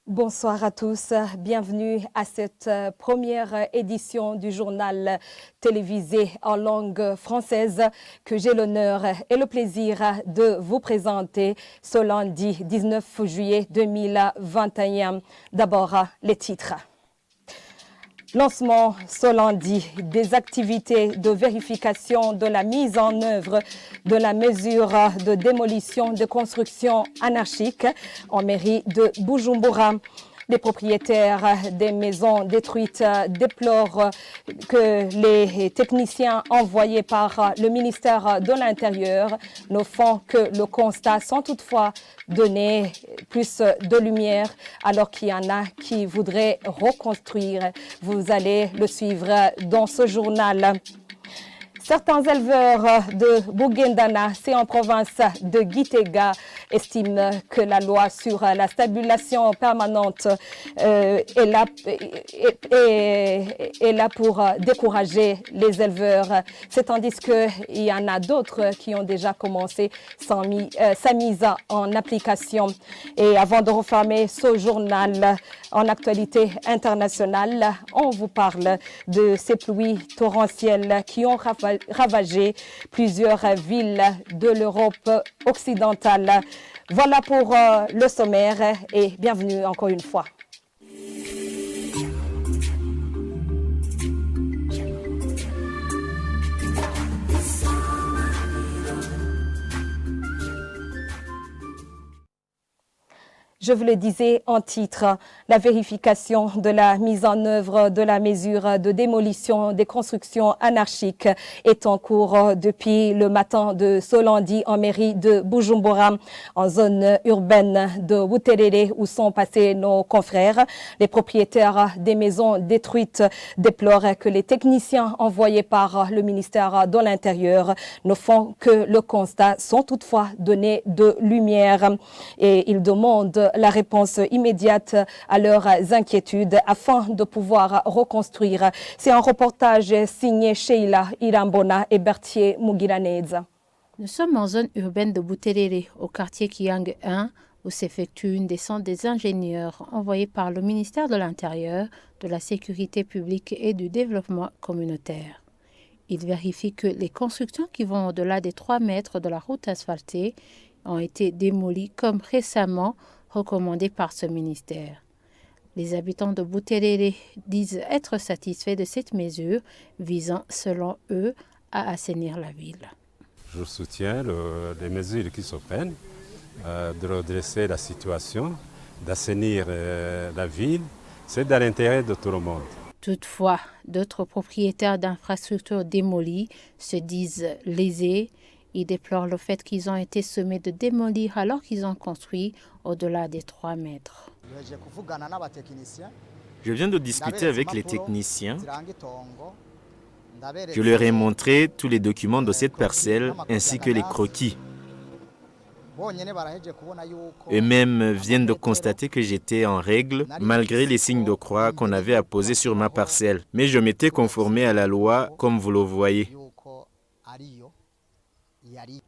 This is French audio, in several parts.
Bonsoir à tous, bienvenue à cette première édition du journal télévisé en langue française que j'ai l'honneur et le plaisir de vous présenter ce lundi 19 juillet 2021. D'abord, les titres. Lancement ce lundi des activités de vérification de la mise en œuvre de la mesure de démolition de constructions anarchiques en mairie de Bujumbura. Les propriétaires des maisons détruites déplorent que les techniciens envoyés par le ministère de l'Intérieur ne font que le constat sans toutefois donner plus de lumière alors qu'il y en a qui voudraient reconstruire. Vous allez le suivre dans ce journal. Certains éleveurs de Bugendana, c'est en province de Gitega, estiment que la loi sur la stabilisation permanente est là pour décourager les éleveurs. C'est tandis qu'il y en a d'autres qui ont déjà commencé sa mise en application. Et avant de refermer ce journal en actualité internationale, on vous parle de ces pluies torrentielles qui ont ravagé plusieurs villes de l'Europe occidentale. Voilà pour le sommaire et bienvenue encore une fois. Je vous le disais en titre, la vérification de la mise en œuvre de la mesure de démolition des constructions anarchiques est en cours depuis le matin de ce lundi en mairie de Bujumbura, en zone urbaine de Buterere où sont passés nos confrères. Les propriétaires des maisons détruites déplorent que les techniciens envoyés par le ministère de l'Intérieur ne font que le constat sans toutefois donner de lumière et ils demandent la réponse immédiate à leurs inquiétudes afin de pouvoir reconstruire. C'est un reportage signé Sheila Irambona et Berthier Mugiraneza. Nous sommes en zone urbaine de Buterere, au quartier Kiang 1, où s'effectue une descente des ingénieurs envoyés par le ministère de l'Intérieur, de la Sécurité publique et du Développement communautaire. Ils vérifient que les constructions qui vont au-delà des 3 mètres de la route asphaltée ont été démolies comme récemment recommandé par ce ministère. Les habitants de Buterere disent être satisfaits de cette mesure visant, selon eux, à assainir la ville. Je soutiens les mesures qui se prennent de redresser la situation, d'assainir la ville. C'est dans l'intérêt de tout le monde. Toutefois, d'autres propriétaires d'infrastructures démolies se disent lésés. Ils déplorent le fait qu'ils ont été sommés de démolir alors qu'ils ont construit au-delà des 3 mètres. Je viens de discuter avec les techniciens. Je leur ai montré tous les documents de cette parcelle ainsi que les croquis. Eux-mêmes viennent de constater que j'étais en règle malgré les signes de croix qu'on avait apposés sur ma parcelle. Mais je m'étais conformé à la loi comme vous le voyez.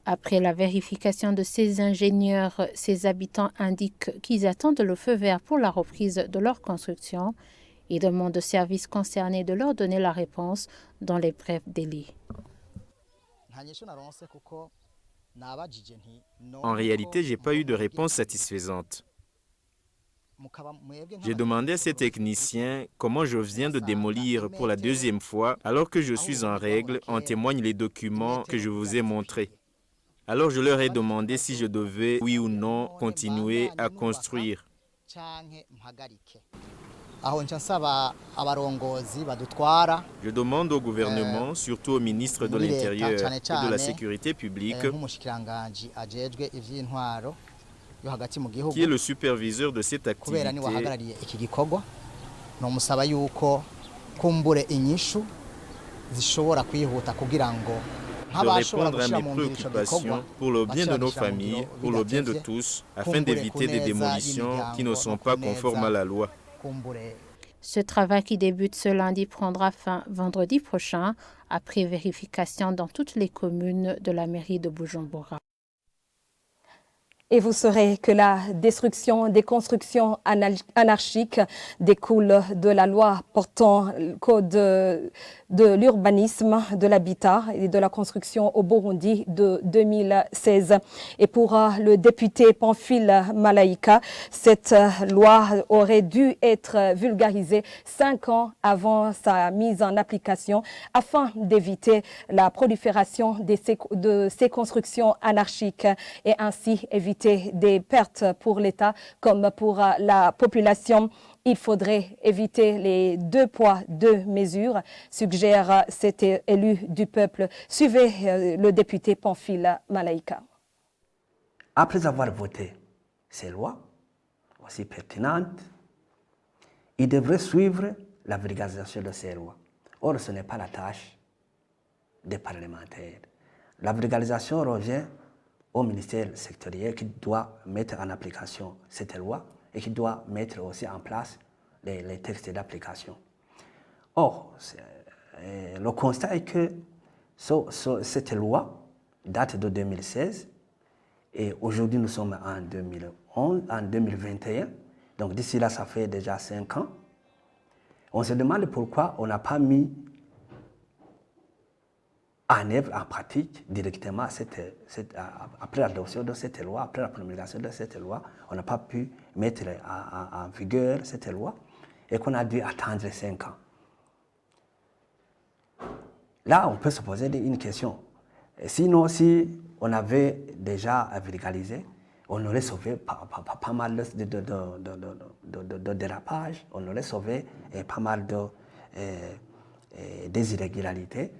Après la vérification de ces ingénieurs, ces habitants indiquent qu'ils attendent le feu vert pour la reprise de leur construction et demandent aux services concernés de leur donner la réponse dans les brefs délais. En réalité, je n'ai pas eu de réponse satisfaisante. J'ai demandé à ces techniciens comment je viens de démolir pour la 2e fois alors que je suis en règle, en témoignent les documents que je vous ai montrés. Alors je leur ai demandé si je devais, oui ou non, continuer à construire. Je demande au gouvernement, surtout au ministre de l'Intérieur et de la Sécurité publique, qui est le superviseur de cette activité, de répondre à mes préoccupations pour le bien de nos familles, pour le bien de tous, afin d'éviter des démolitions qui ne sont pas conformes à la loi. Ce travail qui débute ce lundi prendra fin vendredi prochain, après vérification dans toutes les communes de la mairie de Bujumbura. Et vous saurez que la destruction des constructions anarchiques découle de la loi portant le code de l'urbanisme, de l'habitat et de la construction au Burundi de 2016. Et pour le député Pamphile Malaika, cette loi aurait dû être vulgarisée 5 ans avant sa mise en application afin d'éviter la prolifération de ces constructions anarchiques et ainsi éviter des pertes pour l'État comme pour la population. Il faudrait éviter les 2 poids, 2 mesures, suggère cet élu du peuple. Suivez le député Pamphile Malaika. Après avoir voté ces lois, aussi pertinentes, il devrait suivre la vulgarisation de ces lois. Or, ce n'est pas la tâche des parlementaires. La vulgarisation revient au ministère sectoriel qui doit mettre en application cette loi et qui doit mettre aussi en place les textes d'application. Or, le constat est que cette loi date de 2016 et aujourd'hui nous sommes en 2021, donc d'ici là ça fait déjà 5 ans. On se demande pourquoi on n'a pas mis en œuvre, en pratique, directement, après l'adoption de cette loi, après la promulgation de cette loi, on n'a pas pu mettre en vigueur cette loi et qu'on a dû attendre 5 ans. Là, on peut se poser une question. Sinon, si on avait déjà vulgarisé, on aurait sauvé pas mal de dérapages, on aurait sauvé pas mal des irrégularités.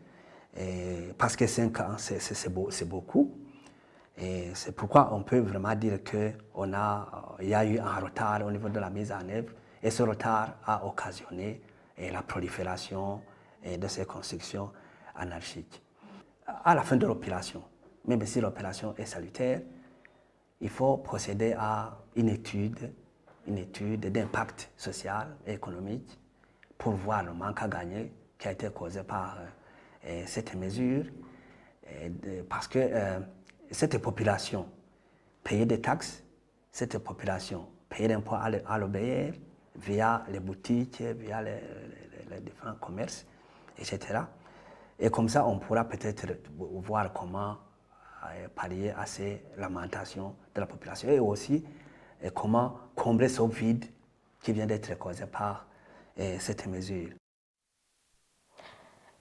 Parce que 5 ans, c'est beaucoup. Et c'est pourquoi on peut vraiment dire qu'il y a eu un retard au niveau de la mise en œuvre. Et ce retard a occasionné la prolifération de ces constructions anarchiques. À la fin de l'opération, même si l'opération est salutaire, il faut procéder à une étude d'impact social et économique pour voir le manque à gagner qui a été causé par cette mesure, parce que cette population payait des taxes, cette population payait d'impôts à l'OBR via les boutiques, via les différents commerces, etc. Et comme ça, on pourra peut-être voir comment pallier à ces lamentations de la population et aussi comment combler ce vide qui vient d'être causé par cette mesure.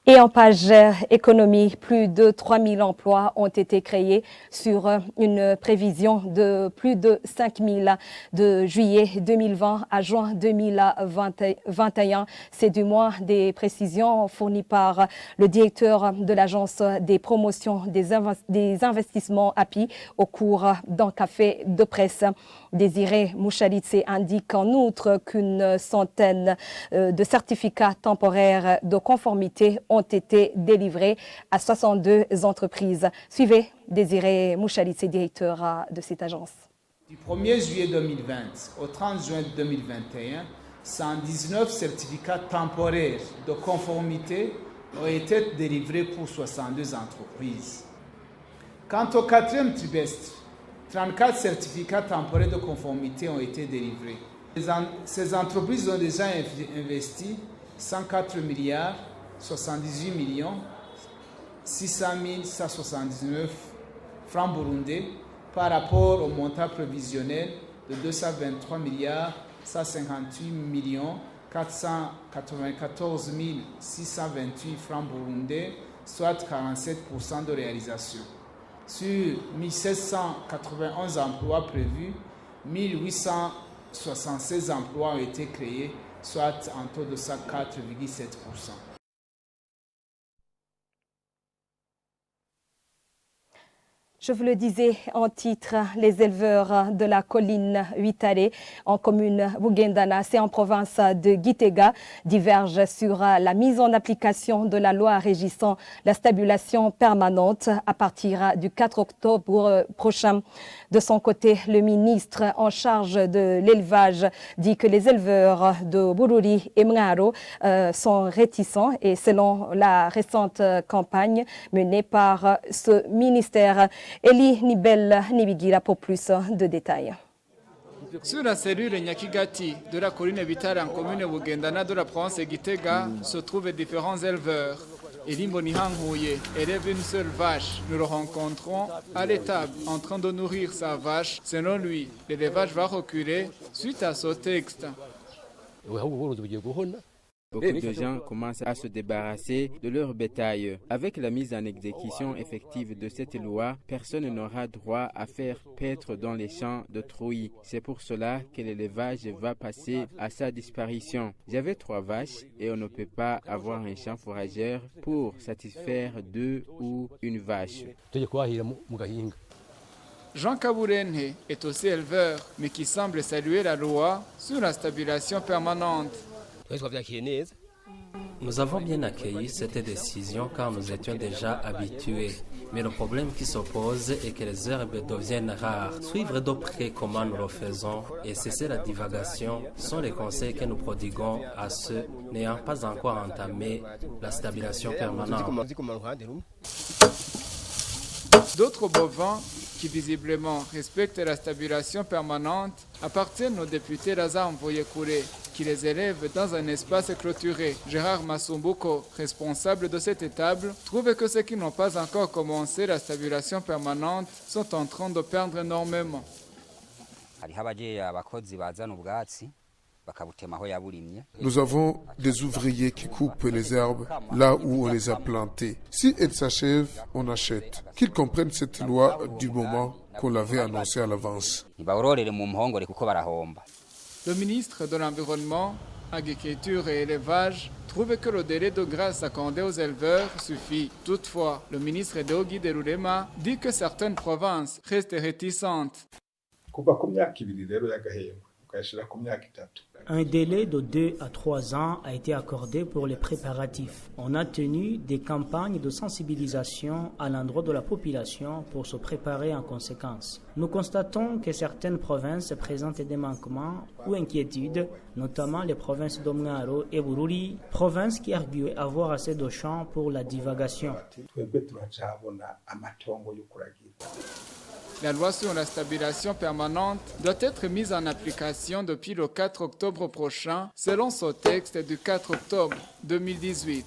Et en page économie, plus de 3000 emplois ont été créés sur une prévision de plus de 5000 de juillet 2020 à juin 2021. C'est du moins des précisions fournies par le directeur de l'agence des promotions des investissements API au cours d'un café de presse. Désiré Mouchalitse indique en outre qu'une centaine de certificats temporaires de conformité ont été délivrés à 62 entreprises. Suivez Désiré Mouchalitse, directeur de cette agence. Du 1er juillet 2020 au 30 juin 2021, 119 certificats temporaires de conformité ont été délivrés pour 62 entreprises. Quant au 4e trimestre, 34 certificats temporaires de conformité ont été délivrés. Ces entreprises ont déjà investi 104 milliards 78 millions 600 179 francs burundais par rapport au montant prévisionnel de 223 milliards 158 millions 494 628 francs burundais, soit 47% de réalisation. Sur 1791 emplois prévus, 1876 emplois ont été créés, soit un taux de 4,7%. Je vous le disais en titre, les éleveurs de la colline Huitare en commune Bugendana, c'est en province de Gitega, divergent sur la mise en application de la loi régissant la stabulation permanente à partir du 4 octobre prochain. De son côté, le ministre en charge de l'élevage dit que les éleveurs de Bururi et Mngaro sont réticents et selon la récente campagne menée par ce ministère, Eli Nibel Nibigira pour plus de détails. Sur la cellule Nyakigati de la colline Vitale en commune Bugendana de la province Gitega se trouvent différents éleveurs. Elimbo Nihangouye élève une seule vache. Nous le rencontrons à l'étable en train de nourrir sa vache. Selon lui, l'élevage va reculer suite à ce texte. Beaucoup de gens commencent à se débarrasser de leur bétail. Avec la mise en exécution effective de cette loi, personne n'aura droit à faire paître dans les champs d'autrui. C'est pour cela que l'élevage va passer à sa disparition. J'avais 3 vaches et on ne peut pas avoir un champ fourrageur pour satisfaire 2 ou une vache. Jean Kabourene est aussi éleveur, mais qui semble saluer la loi sur la stabilisation permanente. Nous avons bien accueilli cette décision car nous étions déjà habitués. Mais le problème qui s'oppose est que les herbes deviennent rares. Suivre de près comment nous le faisons et cesser la divagation sont les conseils que nous prodiguons à ceux n'ayant pas encore entamé la stabilisation permanente. D'autres bovins qui visiblement respectent la stabilisation permanente appartiennent au député Lazare Mvoyekouré, qui les élève dans un espace clôturé. Gérard Masumbuko, responsable de cette étable, trouve que ceux qui n'ont pas encore commencé la stabilisation permanente sont en train de perdre énormément. Nous avons des ouvriers qui coupent les herbes là où on les a plantées. Si elles s'achèvent, on achète. Qu'ils comprennent cette loi du moment qu'on l'avait annoncée à l'avance. Le ministre de l'Environnement, Agriculture et Élevage trouve que le délai de grâce accordé aux éleveurs suffit. Toutefois, le ministre Deogi Derulema dit que certaines provinces restent réticentes. Un délai de 2 à 3 ans a été accordé pour les préparatifs. On a tenu des campagnes de sensibilisation à l'endroit de la population pour se préparer en conséquence. Nous constatons que certaines provinces présentent des manquements ou inquiétudes, notamment les provinces d'Omngaro et Bururi, provinces qui arguent avoir assez de champs pour la divagation. La loi sur la stabilisation permanente doit être mise en application depuis le 4 octobre prochain, selon ce texte du 4 octobre 2018.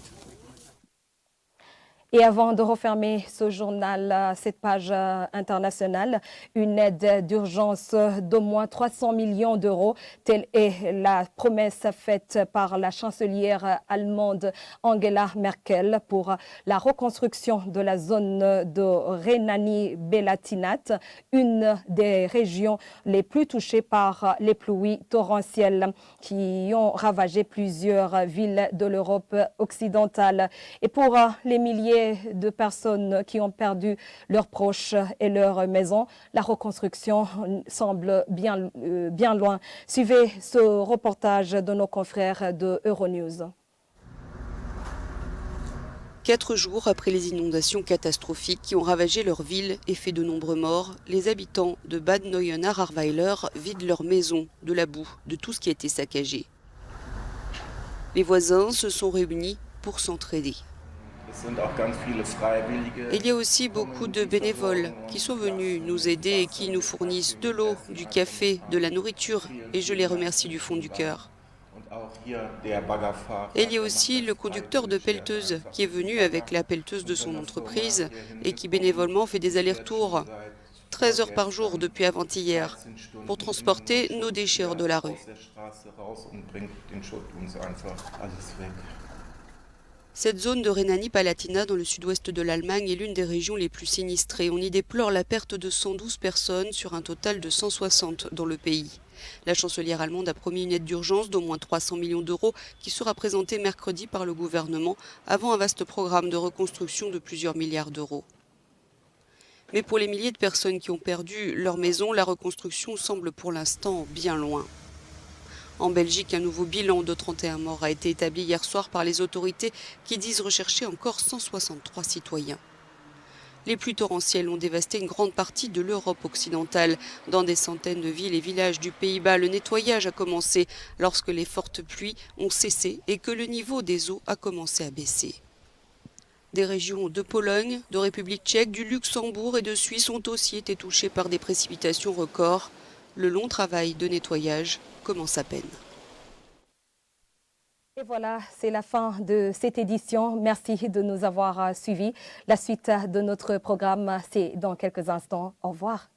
Et avant de refermer ce journal, cette page internationale, une aide d'urgence d'au moins 300 millions d'euros, telle est la promesse faite par la chancelière allemande Angela Merkel pour la reconstruction de la zone de Rhénanie-Palatinat, une des régions les plus touchées par les pluies torrentielles qui ont ravagé plusieurs villes de l'Europe occidentale. Et pour les milliers de personnes qui ont perdu leurs proches et leurs maisons, la reconstruction semble bien loin. Suivez ce reportage de nos confrères de Euronews. 4 jours après les inondations catastrophiques qui ont ravagé leur ville et fait de nombreux morts, les habitants de Bad Neuenahr-Ahrweiler vident leurs maisons de la boue, de tout ce qui a été saccagé. Les voisins se sont réunis pour s'entraider. Il y a aussi beaucoup de bénévoles qui sont venus nous aider et qui nous fournissent de l'eau, du café, de la nourriture, et je les remercie du fond du cœur. Et il y a aussi le conducteur de pelleteuse qui est venu avec la pelleteuse de son entreprise et qui bénévolement fait des allers-retours 13 heures par jour depuis avant-hier pour transporter nos déchets hors de la rue. Cette zone de Rhénanie-Palatinat dans le sud-ouest de l'Allemagne est l'une des régions les plus sinistrées. On y déplore la perte de 112 personnes sur un total de 160 dans le pays. La chancelière allemande a promis une aide d'urgence d'au moins 300 millions d'euros qui sera présentée mercredi par le gouvernement avant un vaste programme de reconstruction de plusieurs milliards d'euros. Mais pour les milliers de personnes qui ont perdu leur maison, la reconstruction semble pour l'instant bien loin. En Belgique, un nouveau bilan de 31 morts a été établi hier soir par les autorités qui disent rechercher encore 163 citoyens. Les pluies torrentielles ont dévasté une grande partie de l'Europe occidentale. Dans des centaines de villes et villages du Pays-Bas, le nettoyage a commencé lorsque les fortes pluies ont cessé et que le niveau des eaux a commencé à baisser. Des régions de Pologne, de République tchèque, du Luxembourg et de Suisse ont aussi été touchées par des précipitations records. Le long travail de nettoyage commence à peine. Et voilà, c'est la fin de cette édition. Merci de nous avoir suivis. La suite de notre programme, c'est dans quelques instants. Au revoir.